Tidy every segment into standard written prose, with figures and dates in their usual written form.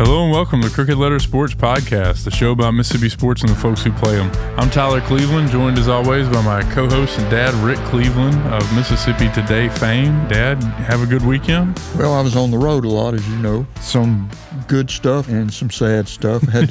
Hello and welcome to Crooked Letter Sports Podcast, the show about Mississippi sports and the folks who play them. I'm Tyler Cleveland, joined as always by my co-host and dad, Rick Cleveland of Mississippi Today fame. Dad, have a good weekend? Well, I was on the road a lot, as you know. Some good stuff and some sad stuff. Had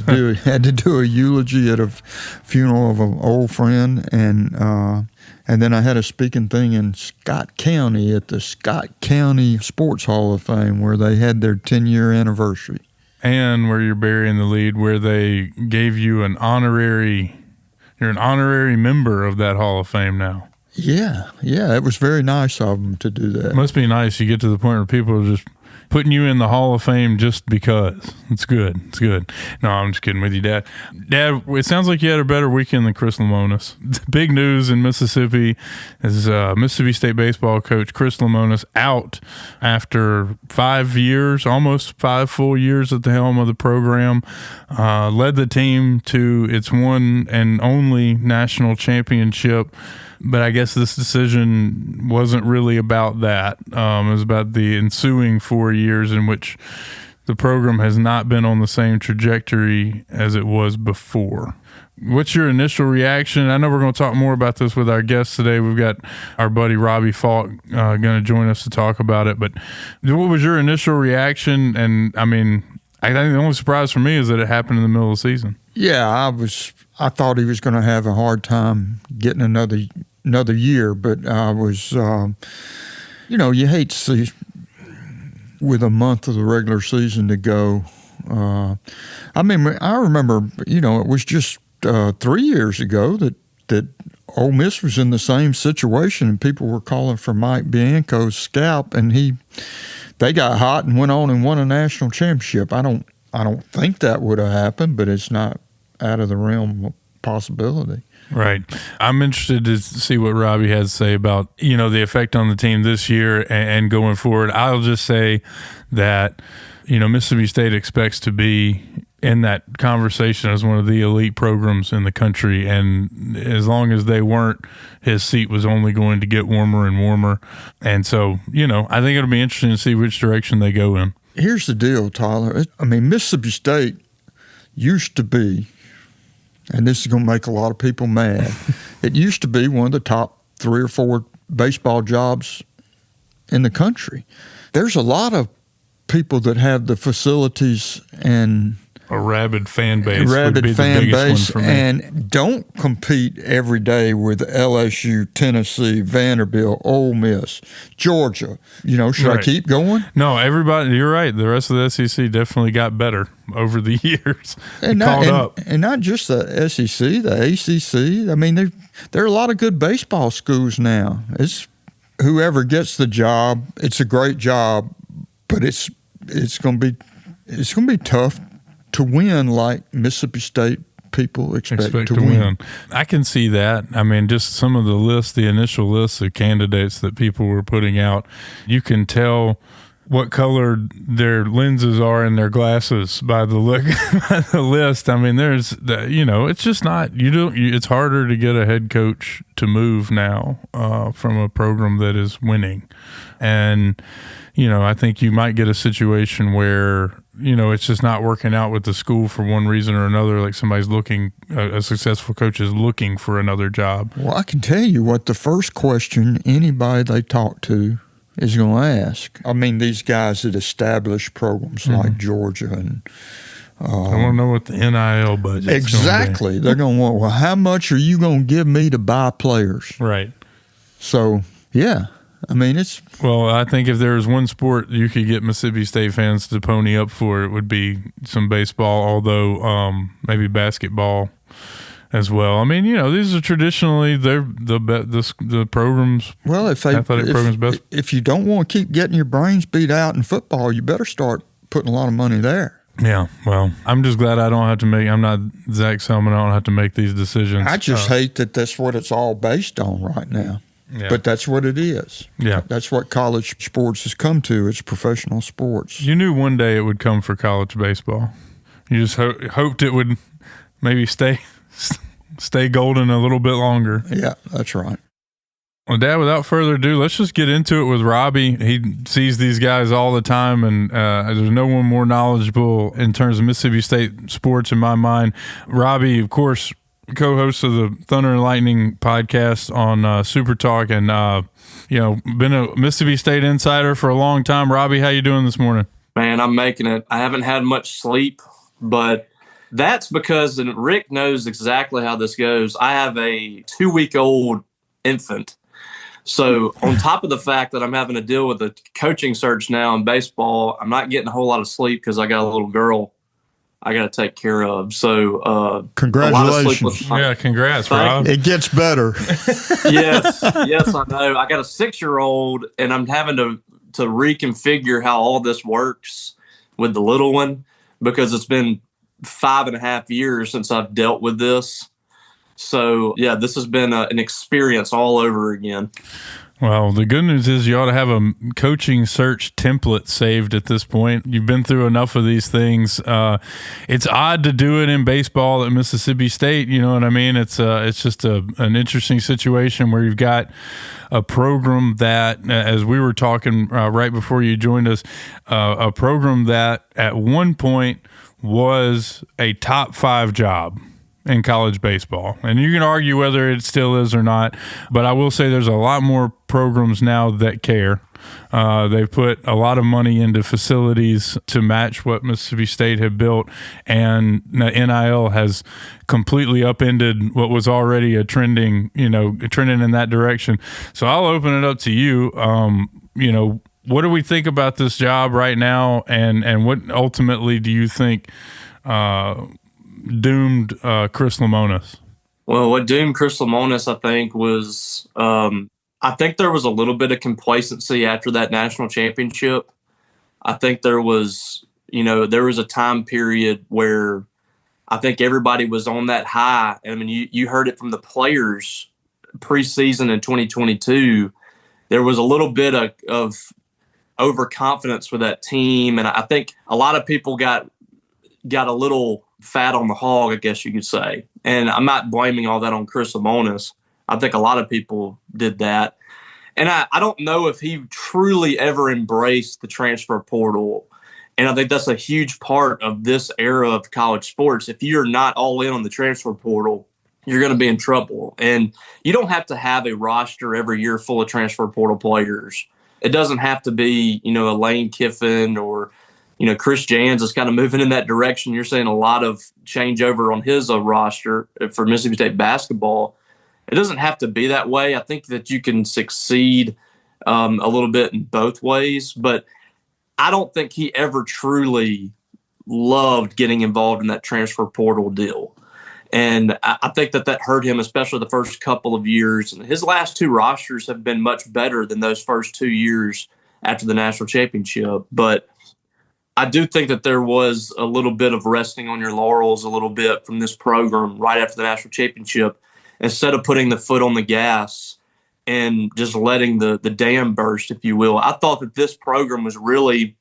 to do a eulogy at a funeral of an old friend, and then I had a speaking thing in Scott County at the Scott County Sports Hall of Fame, where they had their 10-year anniversary. And where you're burying the lead, where they gave you an honorary, you're an honorary member of that Hall of Fame now. Yeah, it was very nice of them to do that. It must be nice. You get to the point where people are just putting you in the Hall of Fame just because. It's good. It's good. No, I'm just kidding with you, Dad. Dad, it sounds like you had a better weekend than Chris Lemonis. Big news in Mississippi is Mississippi State baseball coach Chris Lemonis out after 5 years, almost 5 full years at the helm of the program. Led the team to its one and only national championship. But I guess this decision wasn't really about that. It was about the ensuing 4 years in which the program has not been on the same trajectory as it was before. What's your initial reaction? I know we're going to talk more about this with our guests today. We've got our buddy Robbie Faulk going to join us to talk about it. But what was your initial reaction? And, I mean, I think the only surprise for me is that it happened in the middle of the season. Yeah, I thought he was going to have a hard time getting another year, but I was, you hate to see with a month of the regular season to go. I remember, it was just 3 years ago that Ole Miss was in the same situation, and people were calling for Mike Bianco's scalp, and they got hot and went on and won a national championship. I don't think that would have happened, but it's not out of the realm of possibility. Right. I'm interested to see what Robbie has to say about, the effect on the team this year and going forward. I'll just say that, Mississippi State expects to be in that conversation as one of the elite programs in the country. And as long as they weren't, his seat was only going to get warmer and warmer. And so, I think it'll be interesting to see which direction they go in. Here's the deal, Tyler. Mississippi State used to be, and this is going to make a lot of people mad, it used to be one of the top 3 or 4 baseball jobs in the country. There's a lot of people that have the facilities and a rabid fan base and don't compete every day with LSU, Tennessee, Vanderbilt, Ole Miss, Georgia. Should I keep going? No, everybody, you're right. The rest of the SEC definitely got better over the years. And not just the SEC, the ACC. There are a lot of good baseball schools now. It's whoever gets the job, it's a great job, but it's going to be tough to win like Mississippi State people expect to win. I can see that. Just some of the initial lists of candidates that people were putting out, you can tell what color their lenses are in their glasses by the look by the list. There's it's just not, it's harder to get a head coach to move now from a program that is winning. And, I think you might get a situation where, it's just not working out with the school for one reason or another. Like somebody's a successful coach is looking for another job. Well, I can tell you what the first question anybody they talk to is going to ask. These guys that establish programs like Georgia and I want to know what the NIL budget is. Exactly. They're going to want, well, how much are you going to give me to buy players? Right. So, yeah. It's... Well, I think if there was one sport you could get Mississippi State fans to pony up for, it would be some baseball, although maybe basketball as well. These are traditionally the programs. Well, athletic programs best. If you don't want to keep getting your brains beat out in football, you better start putting a lot of money there. Yeah, well, I'm just glad I'm not Zach Selman. I don't have to make these decisions. I just hate that that's what it's all based on right now. Yeah. But that's what it is. Yeah. That's what college sports has come to. It's professional sports. You knew one day it would come for college baseball. You just hoped it would maybe stay golden a little bit longer. Yeah, that's right. Well, Dad, without further ado, let's just get into it with Robbie. He sees these guys all the time, and there's no one more knowledgeable in terms of Mississippi State sports in my mind. Robbie, of course, co-host of the Thunder and Lightning podcast on Super Talk, and been a Mississippi State insider for a long time. Robbie, how you doing this morning? Man, I'm making it. I haven't had much sleep, but that's because, and Rick knows exactly how this goes, I have a 2-week-old infant. So on top of the fact that I'm having to deal with a coaching search now in baseball, I'm not getting a whole lot of sleep because I got a little girl I got to take care of. So congratulations. Yeah, congrats, Rob. It gets better. Yes, I know. I got a 6-year-old, and I'm having to reconfigure how all this works with the little one because it's been 5.5 years since I've dealt with this. So, yeah, this has been an experience all over again. Well, the good news is you ought to have a coaching search template saved at this point. You've been through enough of these things. It's odd to do it in baseball at Mississippi State. You know what I mean? It's just an interesting situation where you've got a program that, as we were talking right before you joined us, a program that at one point was a top 5 job in college baseball. And you can argue whether it still is or not, but I will say there's a lot more programs now that care. They've put a lot of money into facilities to match what Mississippi State had built, and NIL has completely upended what was already a trending in that direction. So I'll open it up to you. What do we think about this job right now, and what ultimately do you think doomed Chris Lemonis? Well, what doomed Chris Lemonis, I think, was I think there was a little bit of complacency after that national championship. I think there was a time period where I think everybody was on that high. I mean, you heard it from the players preseason in 2022. There was a little bit of overconfidence with that team, and I think a lot of people got a little fat on the hog, I guess you could say. And I'm not blaming all that on Chris Lemonis. I think a lot of people did that. And I don't know if he truly ever embraced the transfer portal. And I think that's a huge part of this era of college sports. If you're not all in on the transfer portal, you're going to be in trouble. And you don't have to have a roster every year full of transfer portal players. It doesn't have to be, a Lane Kiffin or Chris Jans is kind of moving in that direction. You're seeing a lot of changeover on his roster for Mississippi State basketball. It doesn't have to be that way. I think that you can succeed a little bit in both ways, but I don't think he ever truly loved getting involved in that transfer portal deal. And I think that hurt him, especially the first couple of years. And his last 2 rosters have been much better than those first 2 years after the national championship. But I do think that there was a little bit of resting on your laurels a little bit from this program right after the national championship, instead of putting the foot on the gas and just letting the dam burst, if you will. I thought that this program was really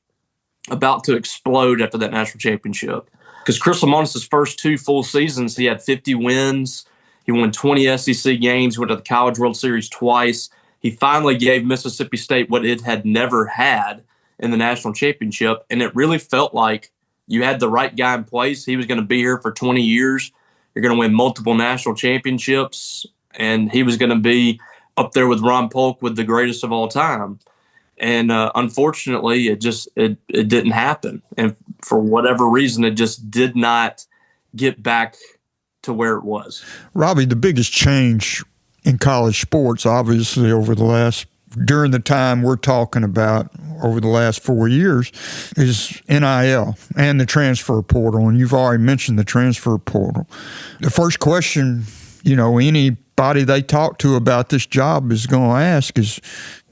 about to explode after that national championship. Because Chris Lemonis' first 2 full seasons, he had 50 wins. He won 20 SEC games. He went to the College World Series twice. He finally gave Mississippi State what it had never had in the national championship. And it really felt like you had the right guy in place. He was going to be here for 20 years. You're going to win multiple national championships. And he was going to be up there with Ron Polk with the greatest of all time. And unfortunately, it didn't happen. And for whatever reason, it just did not get back to where it was. Robbie, the biggest change in college sports, obviously, during the time we're talking about, over the last 4 years, is NIL and the transfer portal. And you've already mentioned the transfer portal. The first question, anybody they talk to about this job is going to ask is,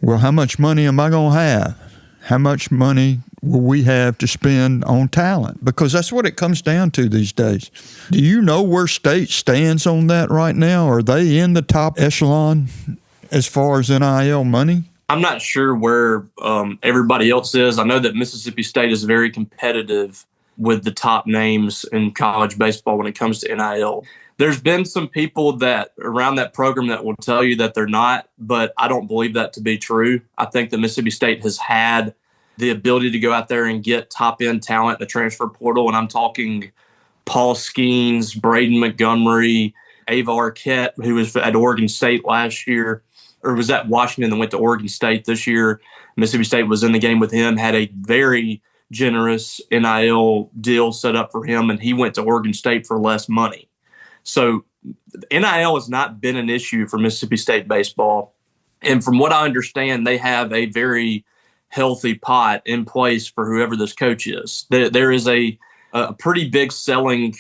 well, how much money am I going to have? How much money will we have to spend on talent? Because that's what it comes down to these days. Do you know where State stands on that right now? Are they in the top echelon as far as NIL money? I'm not sure where everybody else is. I know that Mississippi State is very competitive with the top names in college baseball when it comes to NIL. There's been some people that around that program that will tell you that they're not, but I don't believe that to be true. I think that Mississippi State has had the ability to go out there and get top-end talent in the transfer portal, and I'm talking Paul Skeens, Braden Montgomery, Ava Arquette, who was at Oregon State last year, or was at Washington and went to Oregon State this year. Mississippi State was in the game with him, had a very generous NIL deal set up for him, and he went to Oregon State for less money. So NIL has not been an issue for Mississippi State baseball. And from what I understand, they have a very healthy pot in place for whoever this coach is. There is a pretty big selling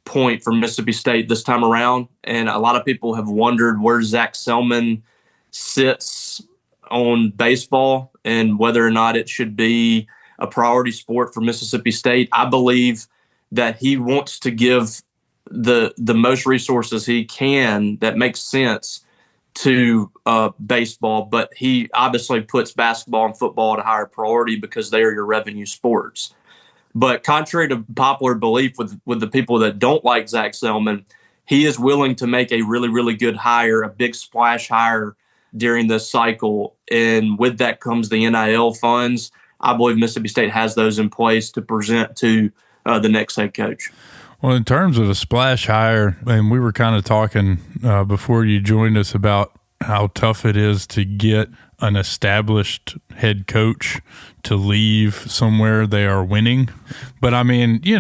point for Mississippi State this time around, and a lot of people have wondered where Zach Selman sits on baseball and whether or not it should be a priority sport for Mississippi State. I believe that he wants to give the most resources he can that makes sense to baseball, but he obviously puts basketball and football at a higher priority because they are your revenue sports. But contrary to popular belief with the people that don't like Zach Selman, he is willing to make a really, really good hire, a big splash hire during this cycle. And with that comes the NIL funds. I believe Mississippi State has those in place to present to the next head coach. Well, in terms of a splash hire, and we were kind of talking before you joined us about how tough it is to get an established head coach to leave somewhere they are winning. But I mean, you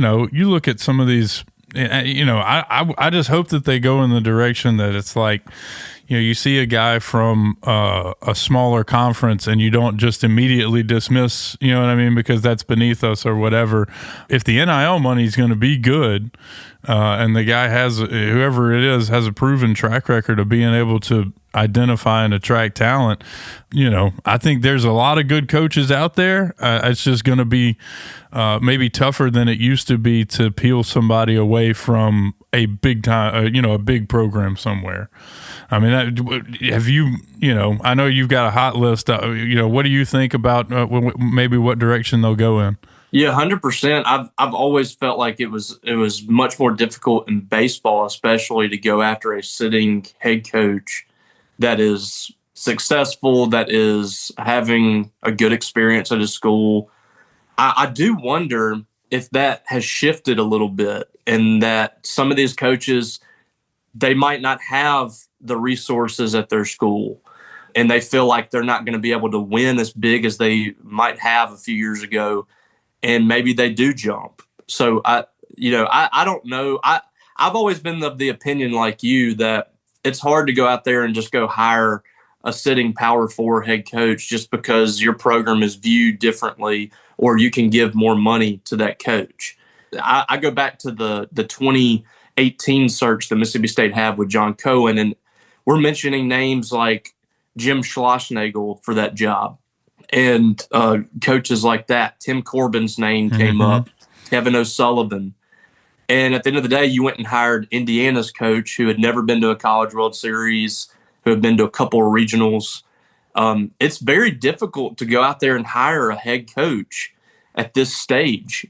look at some of these, I just hope that they go in the direction that it's like, you see a guy from a smaller conference and you don't just immediately dismiss, you know what I mean, because that's beneath us or whatever. If the NIL money is going to be good and the guy whoever it is, has a proven track record of being able to identify and attract talent, I think there's a lot of good coaches out there. It's just going to be maybe tougher than it used to be to peel somebody away from a big time, a big program somewhere. I mean, have you, I know you've got a hot list. What do you think about maybe what direction they'll go in? Yeah, 100%. I've always felt like it was much more difficult in baseball, especially to go after a sitting head coach that is successful, that is having a good experience at his school. I do wonder if that has shifted a little bit, and that some of these coaches, they might not have the resources at their school, and they feel like they're not going to be able to win as big as they might have a few years ago, and maybe they do jump. So I don't know. I've always been of the opinion like you that it's hard to go out there and just go hire a sitting Power 4 head coach just because your program is viewed differently or you can give more money to that coach. I go back to the 2018 search that Mississippi State had with John Cohen, and we're mentioning names like Jim Schlossnagle for that job and coaches like that. Tim Corbin's name came up, Kevin O'Sullivan. And at the end of the day, you went and hired Indiana's coach who had never been to a College World Series, who had been to a couple of regionals. It's very difficult to go out there and hire a head coach at this stage.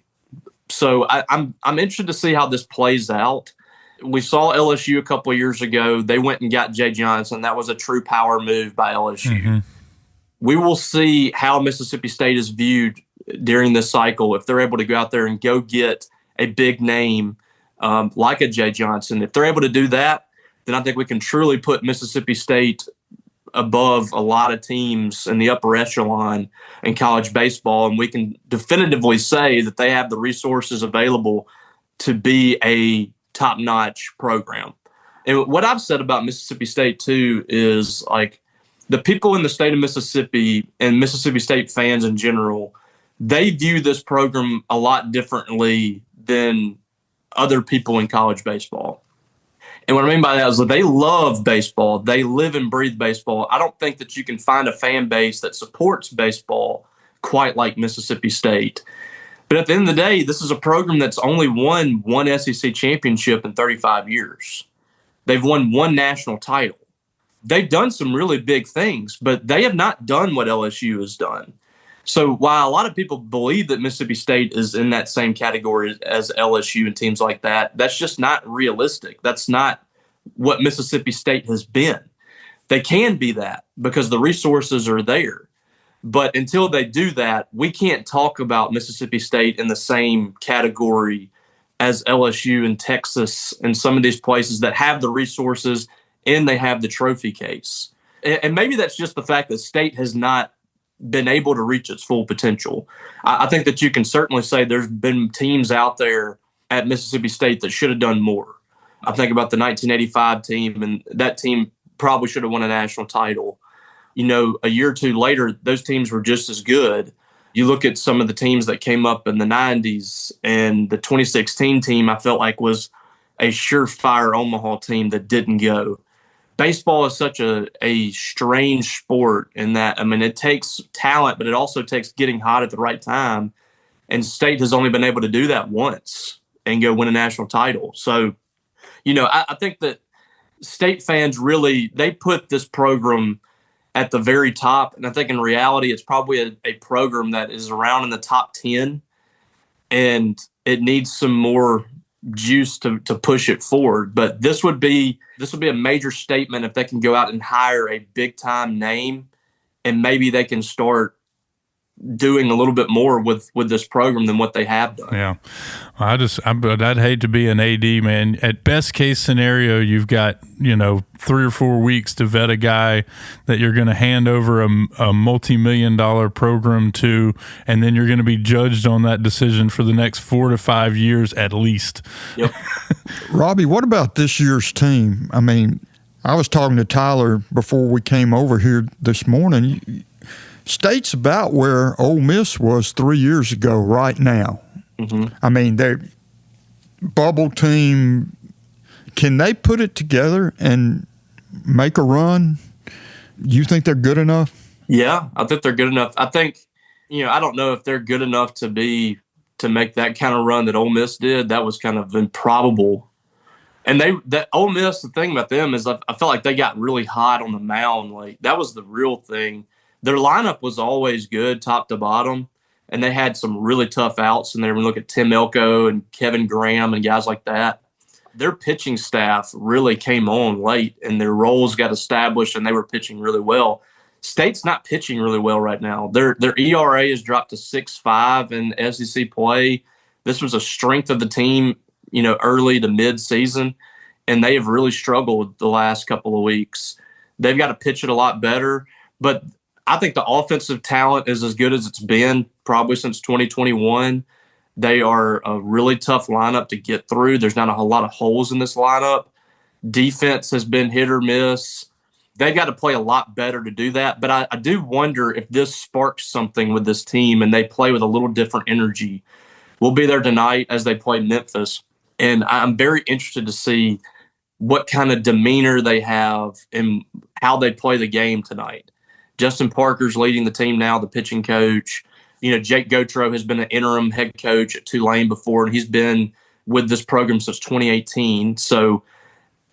So I'm interested to see how this plays out. We saw LSU a couple of years ago. They went and got Jay Johnson. That was a true power move by LSU. We will see how Mississippi State is viewed during this cycle if they're able to go out there and go get a big name like a Jay Johnson. If they're able to do that, then I think we can truly put Mississippi State above a lot of teams in the upper echelon in college baseball, and we can definitively say that they have the resources available to be a top-notch program. And what I've said about Mississippi State, too, is like the people in the state of Mississippi and Mississippi State fans in general, they view this program a lot differently than other people in college baseball. And what I mean by that is that they love baseball. They live and breathe baseball. I don't think that you can find a fan base that supports baseball quite like Mississippi State. But at the end of the day, this is a program that's only won one SEC championship in 35 years. They've won one national title. They've done some really big things, but they have not done what LSU has done. So while a lot of people believe that Mississippi State is in that same category as LSU and teams like that, that's just not realistic. That's not what Mississippi State has been. They can be that because the resources are there. But until they do that, we can't talk about Mississippi State in the same category as LSU and Texas and some of these places that have the resources and they have the trophy case. And maybe that's just the fact that State has not been able to reach its full potential. I think that you can certainly say there's been teams out there at Mississippi State that should have done more. I think about the 1985 team, and that team probably should have won a national title. You know, a year or two later, those teams were just as good. You look at some of the teams that came up in the 90s, and the 2016 team I felt like was a surefire Omaha team that didn't go. Baseball is such a strange sport in that, I mean, it takes talent, but it also takes getting hot at the right time. And State has only been able to do that once and go win a national title. So, you know, I think that State fans really, they put this program at the very top. And I think in reality, it's probably a program that is around in the top 10. And it needs some more juice to push it forward. But this would be a major statement if they can go out and hire a big time name, and maybe they can start doing a little bit more with this program than what they have done. Yeah. I'd hate to be an AD, man. At best case scenario, you've got, 3 or 4 weeks to vet a guy that you're going to hand over a multi-million-dollar program to, and then you're going to be judged on that decision for the next 4 to 5 years at least. Yep. Robbie, what about this year's team? I mean, I was talking to Tyler before we came over here this morning. State's about where Ole Miss was 3 years ago right now. Mm-hmm. I mean, their bubble team, can they put it together and make a run? You think they're good enough? Yeah, I think they're good enough. I think, I don't know if they're good enough to make that kind of run that Ole Miss did. That was kind of improbable. And that Ole Miss, the thing about them is I felt like they got really hot on the mound. Like, that was the real thing. Their lineup was always good, top to bottom, and they had some really tough outs in there. We look at Tim Elko and Kevin Graham and guys like that. Their pitching staff really came on late, and their roles got established, and they were pitching really well. State's not pitching really well right now. Their ERA has dropped to 6.5 in SEC play. This was a strength of the team, early to mid-season, and they have really struggled the last couple of weeks. They've got to pitch it a lot better, but I think the offensive talent is as good as it's been probably since 2021. They are a really tough lineup to get through. There's not a whole lot of holes in this lineup. Defense has been hit or miss. They got to play a lot better to do that. But I do wonder if this sparks something with this team and they play with a little different energy. We'll be there tonight as they play Memphis. And I'm very interested to see what kind of demeanor they have and how they play the game tonight. Justin Parker's leading the team now, the pitching coach. Jake Gautreaux has been an interim head coach at Tulane before, and he's been with this program since 2018. So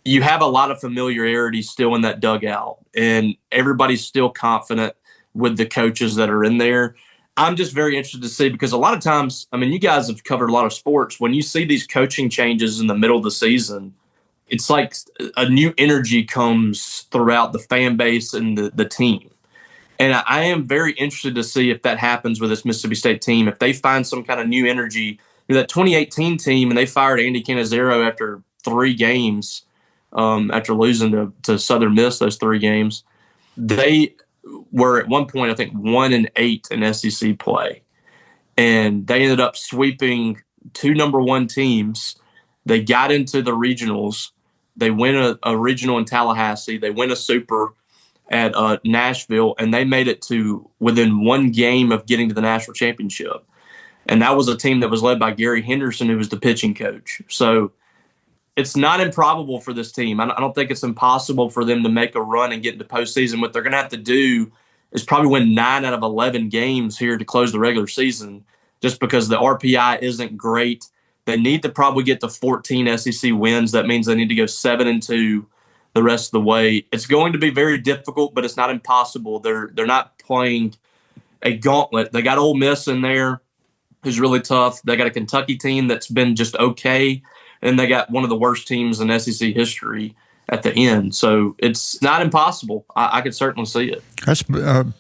you have a lot of familiarity still in that dugout, and everybody's still confident with the coaches that are in there. I'm just very interested to see, because a lot of times, I mean, you guys have covered a lot of sports. When you see these coaching changes in the middle of the season, it's like a new energy comes throughout the fan base and the team. And I am very interested to see if that happens with this Mississippi State team, if they find some kind of new energy. That 2018 team, and they fired Andy Cannizaro after 3 games, after losing to Southern Miss those 3 games. They were at one point, I think, 1-8 in SEC play. And they ended up sweeping 2 number 1 teams. They got into the regionals. They win a regional in Tallahassee. They win a super at Nashville, and they made it to within 1 game of getting to the national championship. And that was a team that was led by Gary Henderson, who was the pitching coach. So it's not improbable for this team. I don't think it's impossible for them to make a run and get into postseason. What they're going to have to do is probably win 9 out of 11 games here to close the regular season, just because the RPI isn't great. They need to probably get to 14 SEC wins. That means they need to go 7-2 the rest of the way. It's going to be very difficult, but it's not impossible. They're not playing a gauntlet. They got Ole Miss in there, who's really tough. They got a Kentucky team that's been just okay, and they got one of the worst teams in SEC history at the end. So it's not impossible. I could certainly see it. That's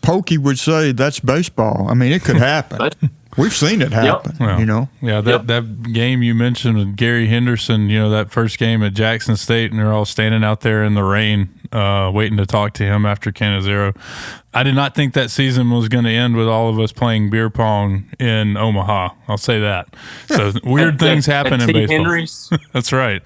Pokey would say that's baseball. I mean, it could happen. We've seen it happen, well, Yeah, that game you mentioned with Gary Henderson, that first game at Jackson State, and they're all standing out there in the rain waiting to talk to him after Canizero. I did not think that season was going to end with all of us playing beer pong in Omaha. I'll say that. So weird things happen in baseball. Henry's. That's right.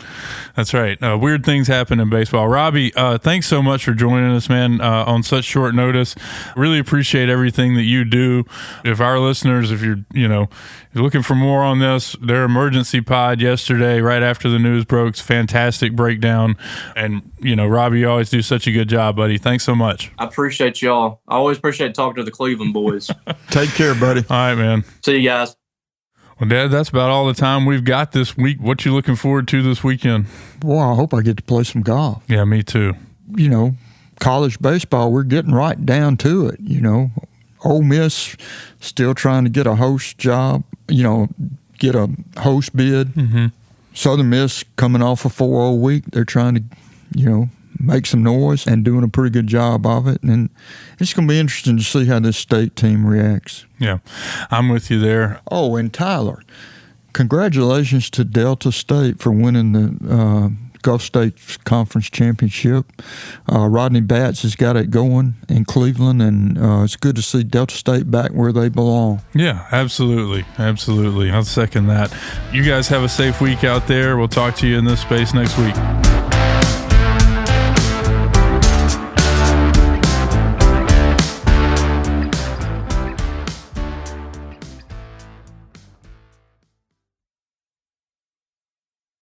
Weird things happen in baseball. Robbie, thanks so much for joining us, man, on such short notice. Really appreciate everything that you do. If our listeners, if you're looking for more on this, their emergency pod yesterday, right after the news broke, fantastic breakdown. And, Robbie, you always do such a good job, buddy. Thanks so much. I appreciate y'all. I always appreciate talking to the Cleveland boys. Take care, buddy. All right, man. See you guys. Well, Dad, that's about all the time we've got this week. What you looking forward to this weekend? Boy, I hope I get to play some golf. Yeah, me too. College baseball, we're getting right down to it. Ole Miss still trying to get a host job, get a host bid. Mm-hmm. Southern Miss coming off a 4-0 week. They're trying to, make some noise and doing a pretty good job of it. And it's going to be interesting to see how this state team reacts. Yeah, I'm with you there. Oh, and Tyler, congratulations to Delta State for winning the Gulf State Conference Championship. Rodney Batts has got it going in Cleveland, and it's good to see Delta State back where they belong. Yeah, absolutely. I'll second that. You guys have a safe week out there. We'll talk to you in this space next week.